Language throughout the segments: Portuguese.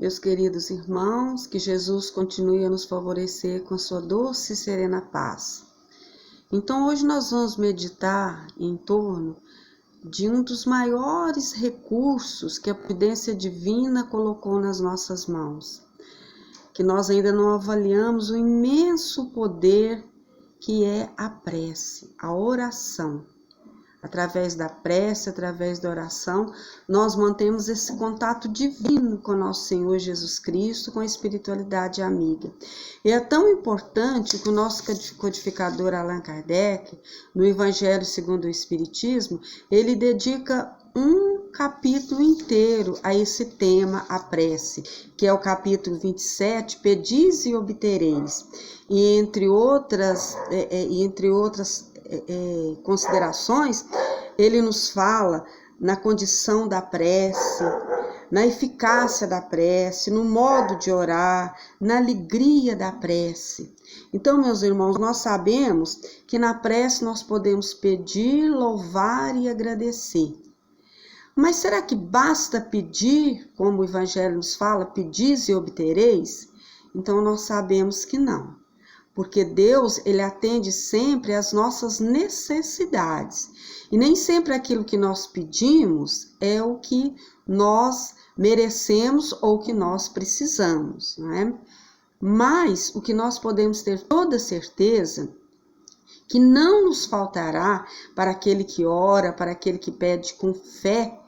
Meus queridos irmãos, que Jesus continue a nos favorecer com a sua doce e serena paz. Então hoje nós vamos meditar em torno de um dos maiores recursos que a providência divina colocou nas nossas mãos, que nós ainda não avaliamos o imenso poder que é a prece, a oração. Através da prece, através da oração, nós mantemos esse contato divino com nosso Senhor Jesus Cristo, com a espiritualidade amiga. E é tão importante que o nosso codificador Allan Kardec, no Evangelho segundo o Espiritismo, ele dedica um capítulo inteiro a esse tema, a prece, que é o capítulo 27, Pedis e obtereis. E entre outras considerações, ele nos fala na condição da prece, na eficácia da prece, no modo de orar, na alegria da prece. Então, meus irmãos, nós sabemos que na prece nós podemos pedir, louvar e agradecer. Mas será que basta pedir, como o Evangelho nos fala, pedis e obtereis? Então nós sabemos que não. Porque Deus, ele atende sempre às nossas necessidades. E nem sempre aquilo que nós pedimos é o que nós merecemos ou que nós precisamos, não é? Mas o que nós podemos ter toda certeza que não nos faltará para aquele que ora, para aquele que pede com fé,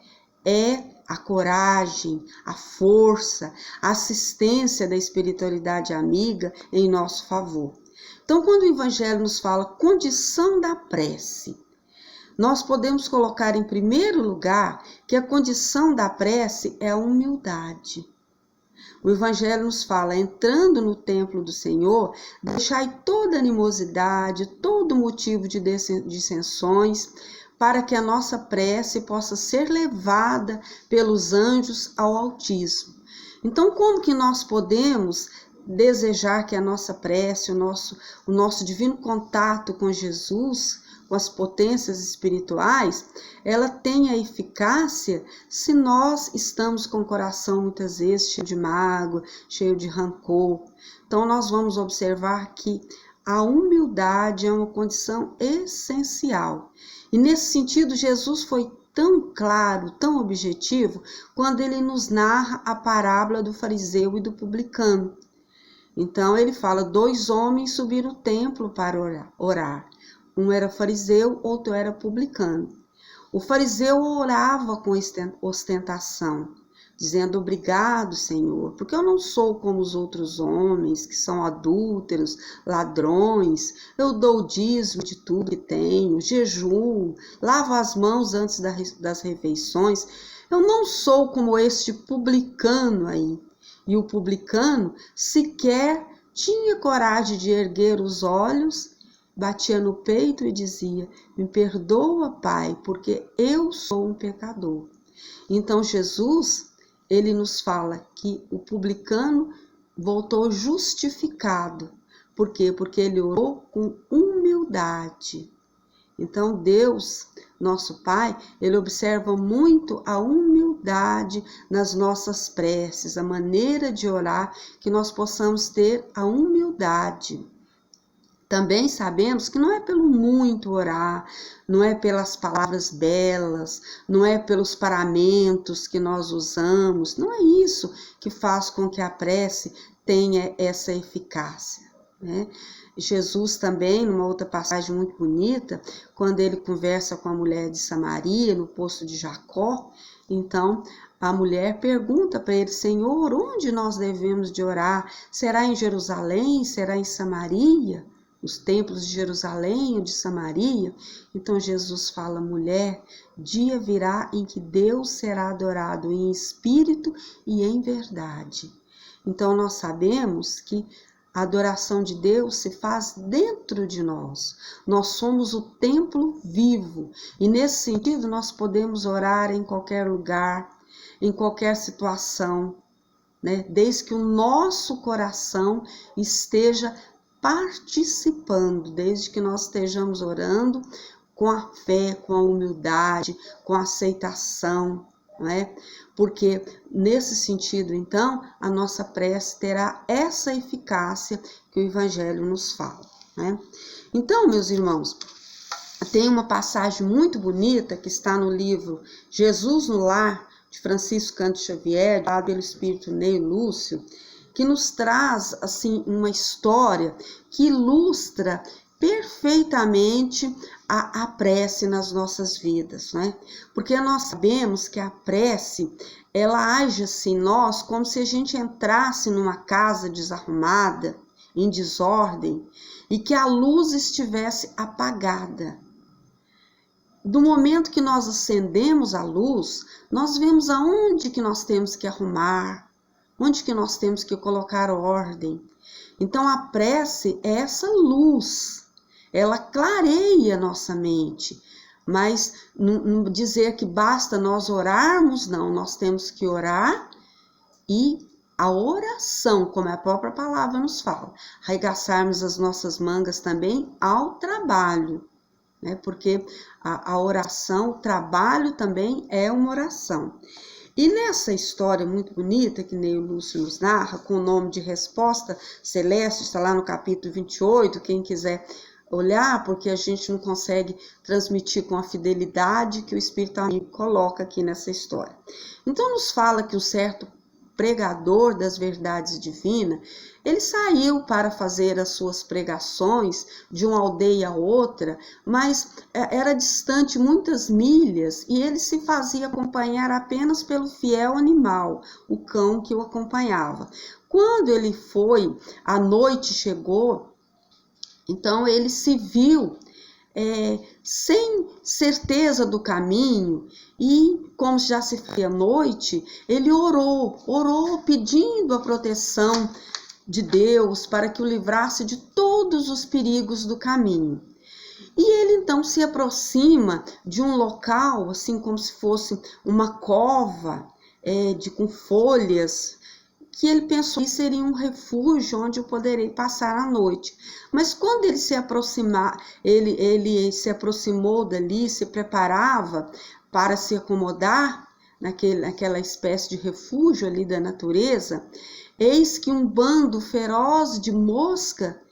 é a coragem, a força, a assistência da espiritualidade amiga em nosso favor. Então, quando o Evangelho nos fala condição da prece, nós podemos colocar em primeiro lugar que a condição da prece é a humildade. O Evangelho nos fala, entrando no templo do Senhor, deixai toda animosidade, todo motivo de dissensões, para que a nossa prece possa ser levada pelos anjos ao Altíssimo. Então, como que nós podemos desejar que a nossa prece, o nosso divino contato com Jesus, com as potências espirituais, ela tenha eficácia se nós estamos com o coração muitas vezes cheio de mágoa, cheio de rancor? Então, nós vamos observar que a humildade é uma condição essencial. E nesse sentido, Jesus foi tão claro, tão objetivo, quando ele nos narra a parábola do fariseu e do publicano. Então, ele fala, 2 homens subiram ao templo para orar. Um era fariseu, outro era publicano. O fariseu orava com ostentação, dizendo, obrigado, Senhor, porque eu não sou como os outros homens, que são adúlteros, ladrões, eu dou o dízimo de tudo que tenho, jejuo, lavo as mãos antes das refeições, eu não sou como este publicano aí. E o publicano sequer tinha coragem de erguer os olhos, batia no peito e dizia, me perdoa, Pai, porque eu sou um pecador. Então Jesus, ele nos fala que o publicano voltou justificado. Por quê? Porque ele orou com humildade. Então Deus, nosso Pai, ele observa muito a humildade nas nossas preces, a maneira de orar, que nós possamos ter a humildade. Também sabemos que não é pelo muito orar, não é pelas palavras belas, não é pelos paramentos que nós usamos, não é isso que faz com que a prece tenha essa eficácia, né? Jesus também, numa outra passagem muito bonita, quando ele conversa com a mulher de Samaria, no poço de Jacó, então a mulher pergunta para ele, Senhor, onde nós devemos de orar? Será em Jerusalém? Será em Samaria? Os templos de Jerusalém ou de Samaria? Então Jesus fala, mulher, dia virá em que Deus será adorado em espírito e em verdade. Então nós sabemos que a adoração de Deus se faz dentro de nós. Nós somos o templo vivo. E nesse sentido nós podemos orar em qualquer lugar, em qualquer situação, né? Desde que o nosso coração esteja participando, desde que nós estejamos orando com a fé, com a humildade, com a aceitação, não é? Porque nesse sentido, então, a nossa prece terá essa eficácia que o Evangelho nos fala, né? Então, meus irmãos, tem uma passagem muito bonita que está no livro Jesus no Lar, de Francisco Cândido Xavier, dado pelo Espírito Ney Lúcio, que nos traz assim uma história que ilustra perfeitamente a prece nas nossas vidas, né? Porque nós sabemos que a prece, ela age assim em nós como se a gente entrasse numa casa desarrumada, em desordem, e que a luz estivesse apagada. Do momento que nós acendemos a luz, nós vemos aonde que nós temos que arrumar, onde que nós temos que colocar ordem. Então a prece é essa luz, ela clareia nossa mente, mas não dizer que basta nós orarmos, não, nós temos que orar e a oração, como a própria palavra nos fala, arregaçarmos as nossas mangas também ao trabalho, né? Porque a oração, o trabalho também é uma oração. E nessa história muito bonita que Ney Lúcio nos narra, com o nome de Resposta Celeste, está lá no capítulo 28, quem quiser olhar, porque a gente não consegue transmitir com a fidelidade que o Espírito Amigo coloca aqui nessa história. Então nos fala que um certo pregador das verdades divinas, ele saiu para fazer as suas pregações de uma aldeia a outra, mas era distante muitas milhas e ele se fazia acompanhar apenas pelo fiel animal, o cão que o acompanhava. Quando ele foi, a noite chegou, então ele se viu sem certeza do caminho e, como já se fazia noite, ele orou pedindo a proteção de Deus para que o livrasse de todos os perigos do caminho. E ele então se aproxima de um local, assim como se fosse uma cova com folhas, que ele pensou que seria um refúgio onde eu poderei passar a noite. Mas quando ele se aproximou dali, se preparava para se acomodar naquela espécie de refúgio ali da natureza, eis que um bando feroz de mosca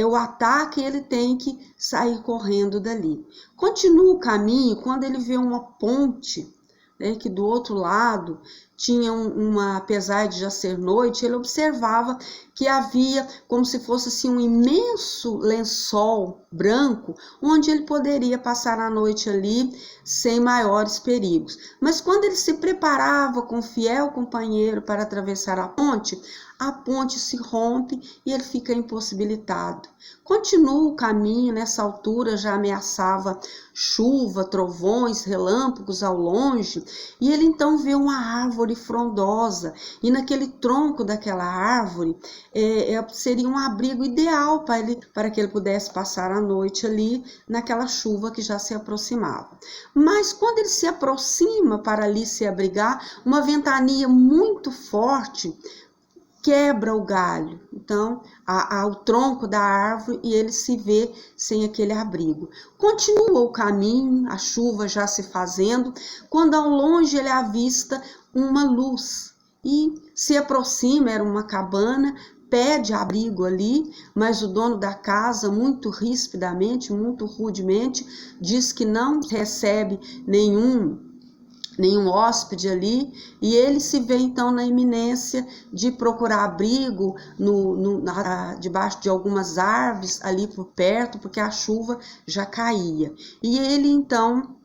o ataque e ele tem que sair correndo dali. Continua o caminho, quando ele vê uma ponte, que do outro lado tinha apesar de já ser noite, ele observava que havia como se fosse assim, um imenso lençol branco, onde ele poderia passar a noite ali sem maiores perigos. Mas quando ele se preparava com o fiel companheiro para atravessar a ponte se rompe e ele fica impossibilitado. Continua o caminho, nessa altura já ameaçava chuva, trovões, relâmpagos ao longe, e ele então vê uma árvore frondosa, e naquele tronco daquela árvore seria um abrigo ideal para que ele pudesse passar a noite ali naquela chuva que já se aproximava. Mas quando ele se aproxima para ali se abrigar, uma ventania muito forte quebra o galho, então o tronco da árvore, e ele se vê sem aquele abrigo. Continua o caminho, a chuva já se fazendo, quando ao longe ele avista uma luz e se aproxima, era uma cabana, pede abrigo ali, mas o dono da casa, muito rispidamente, muito rudemente, diz que não recebe nenhum hóspede ali, e ele se vê então na iminência de procurar abrigo debaixo de algumas árvores ali por perto, porque a chuva já caía. E ele então,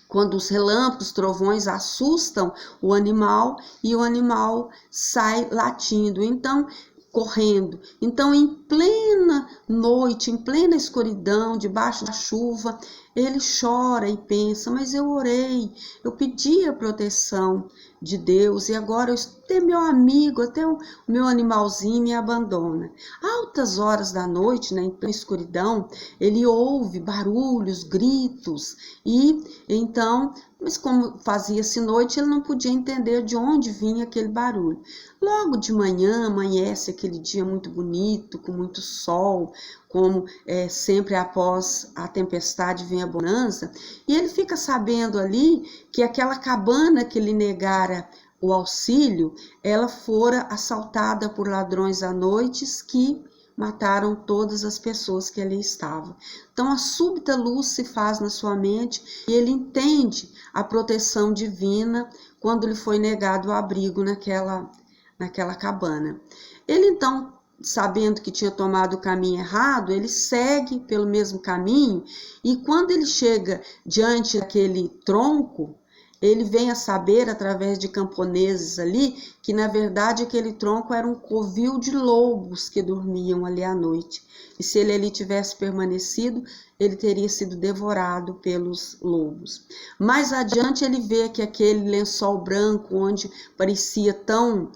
quando os relâmpagos, trovões assustam o animal, e o animal sai latindo, então correndo. Então, em plena noite, em plena escuridão, debaixo da chuva, ele chora e pensa, mas eu orei, eu pedi a proteção de Deus e agora até meu amigo, até o meu animalzinho me abandona. Altas horas da noite, em plena escuridão, ele ouve barulhos, gritos, e então Mas como fazia-se noite, ele não podia entender de onde vinha aquele barulho. Logo de manhã, amanhece aquele dia muito bonito, com muito sol, como sempre após a tempestade vem a bonança, e ele fica sabendo ali que aquela cabana que lhe negara o auxílio, ela fora assaltada por ladrões à noite que mataram todas as pessoas que ali estavam. Então a súbita luz se faz na sua mente e ele entende a proteção divina quando lhe foi negado o abrigo naquela cabana. Ele então, sabendo que tinha tomado o caminho errado, ele segue pelo mesmo caminho e quando ele chega diante daquele tronco, ele vem a saber, através de camponeses ali, que na verdade aquele tronco era um covil de lobos que dormiam ali à noite. E se ele ali tivesse permanecido, ele teria sido devorado pelos lobos. Mais adiante ele vê que aquele lençol branco, onde parecia tão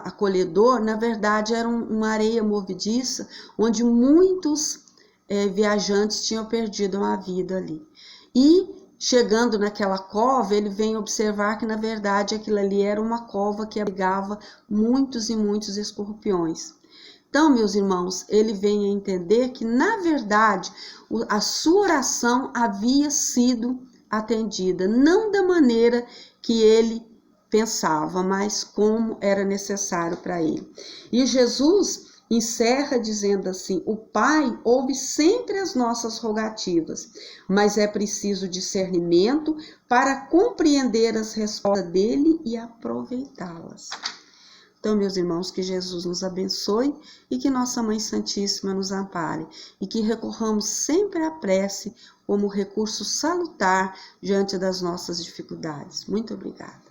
acolhedor, na verdade era uma areia movediça, onde muitos viajantes tinham perdido a vida ali. E chegando naquela cova, ele vem observar que, na verdade, aquilo ali era uma cova que abrigava muitos e muitos escorpiões. Então, meus irmãos, ele vem a entender que, na verdade, a sua oração havia sido atendida, não da maneira que ele pensava, mas como era necessário para ele. E Jesus encerra dizendo assim: o Pai ouve sempre as nossas rogativas, mas é preciso discernimento para compreender as respostas dele e aproveitá-las. Então, meus irmãos, que Jesus nos abençoe e que Nossa Mãe Santíssima nos ampare e que recorramos sempre à prece como recurso salutar diante das nossas dificuldades. Muito obrigada.